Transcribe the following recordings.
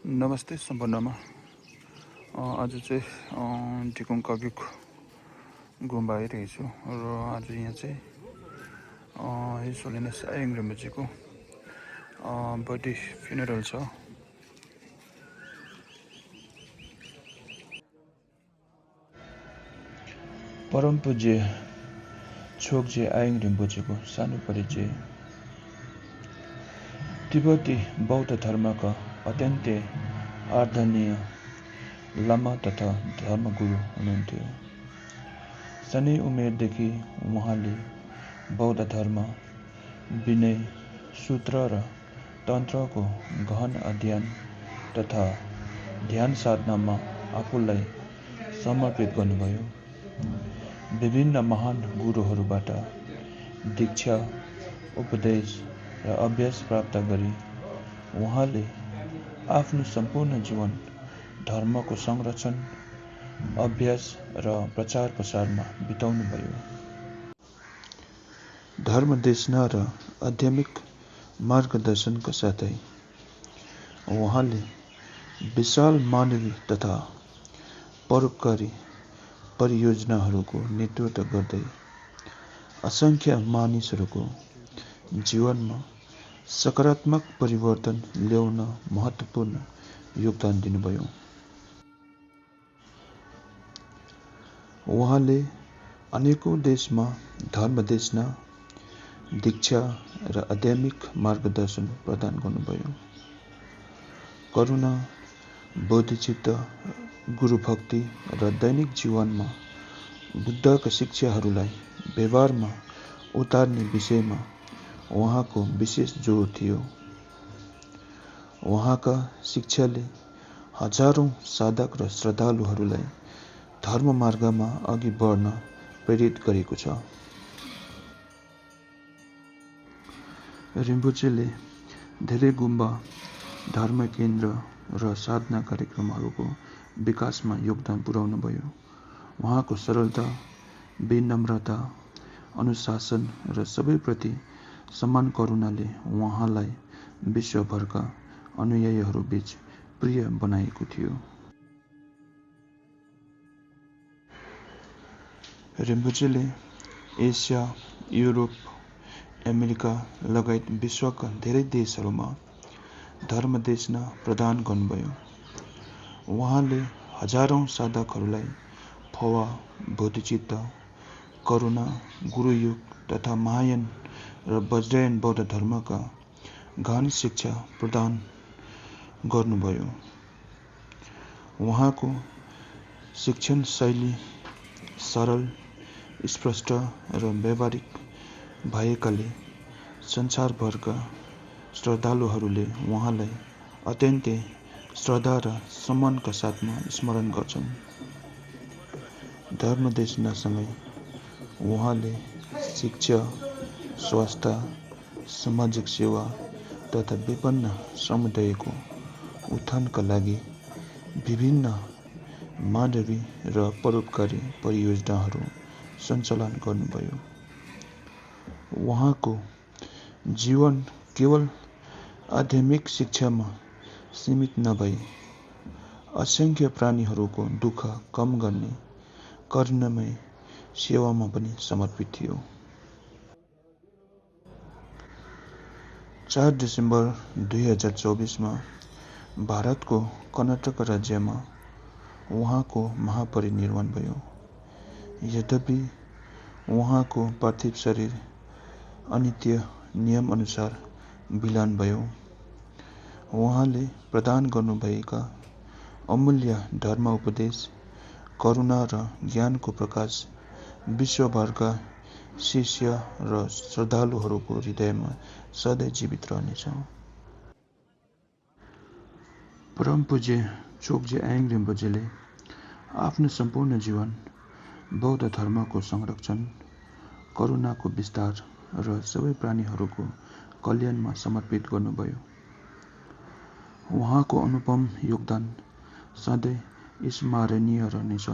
नमस्ते सम्पूर्णमा। आज चाहिँ टिकुङ कविक गुम्बा आइरहेछु र आज यहाँ चाहिँ हिज होलिनेस आयङ रिम्पोचेको बर्थडे फ्युनेरल छ। परम पूज्य छोकजे आयङ रिम्पोचेको सानो परिचय। तिब्बती बौद्ध धर्मका अत्यन्तै आदरणीय लामा तथा धर्मगुरु हुनुहुन्थ्यो। सानै उमेरदेखि उहाँले बौद्ध धर्म, विनय, सूत्र र तन्त्रको गहन अध्ययन तथा ध्यान साधनामा आफूलाई समर्पित गर्नुभयो। विभिन्न महान गुरुहरूबाट दीक्षा, उपदेश र अभ्यास प्राप्त गरी उहाँले आफ्नो सम्पूर्ण जीवन धर्मको संरक्षण, अभ्यास र प्रचार प्रसारमा बिताउनुभयो। धर्म देशना र आध्यात्मिक मार्गदर्शनका साथै उहाँले विशाल मानवीय तथा परोपकारी परियोजनाहरूको नेतृत्व गर्दै असंख्य मानिसहरूको जीवनमा सकारात्मक परिवर्तन ल्याउन महत्त्वपूर्ण योगदान दिनुभयो। उहाँले अनेकौं देशमा धर्मदेशना, दीक्षा र आध्यात्मिक मार्गदर्शन प्रदान गर्नुभयो। करुणा, बोधिचित्त, गुरुभक्ति र दैनिक जीवनमा बुद्धका शिक्षाहरूलाई व्यवहारमा उतार्ने विषयमा उहाँको विशेष जोड थियो। उहाँका शिक्षाले हजारौं साधक र श्रद्धालुहरूलाई धर्म मार्गमा अघि बढ्न प्रेरित गरेको छ। रिम्पोचेले धेरै गुम्बा, धर्म केन्द्र र साधना कार्यक्रमहरूको विकासमा योगदान पुर्याउनुभयो। उहाँको सरलता, विनम्रता, अनुशासन र सबैप्रति समान करुणाले उहाँलाई विश्वभरका अनुयायीहरूबीच प्रिय बनाएको थियो। रिम्पोचेले एसिया, युरोप, अमेरिका लगायत विश्वका धेरै देशहरूमा धर्मदेशना प्रदान गर्नुभयो। उहाँले हजारौं साधकहरूलाई फवा, बोधिचित्त, करुणा, गुरुयोग तथा महायान र वज्रयान बौद्ध धर्मका गहन शिक्षा प्रदान गर्नुभयो। उहाँको शिक्षण शैली सरल, स्पष्ट र व्यावहारिक भएकाले संसारभरका श्रद्धालुहरूले उहाँलाई अत्यन्तै श्रद्धा र सम्मानका साथमा स्मरण गर्छन्। धर्मदेशनासँगै उहाँले शिक्षा, स्वास्थ्य, सामाजिक सेवा तथा विपन्न समुदायको उत्थानका लागि विभिन्न मानवीय र परोपकारी परियोजनाहरू सञ्चालन गर्नुभयो। उहाँको जीवन केवल आध्यात्मिक शिक्षामा सीमित नभई असंख्य प्राणीहरूको दुःख कम गर्ने करुणामय सेवामा पनि समर्पित थियो। 4 डिसेम्बर 2024 मा भारतको कर्नाटक राज्यमा उहाँको महापरिनिर्वाण भयो। यद्यपि उहाँको पार्थिव शरीर अनित्य नियम अनुसार बिलान भयो। उहाँले प्रदान गर्नुभएका अमूल्य धर्म उपदेश, करुणा र ज्ञानको प्रकाश विश्वभरका शिष्य र श्रद्धालुहरूको हृदयमा सधैँ जीवित रहनेछ। परम पूज्य छोकजे आयङ रिम्पोचेले आफ्नो सम्पूर्ण जीवन बौद्ध धर्मको संरक्षण, करुणाको विस्तार र सबै प्राणीहरूको कल्याणमा समर्पित गर्नुभयो। उहाँको अनुपम योगदान सधैँ स्मरणीय रहनेछ।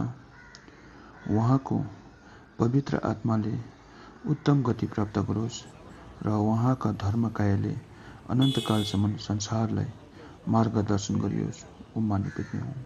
उहाँको पवित्र आत्माले उत्तम गति प्राप्त गरोस् र उहाँका धर्मकायाले अनन्तकालसम्म संसारलाई मार्गदर्शन गरियोस्। ओम मानी पेद्मे हुँ।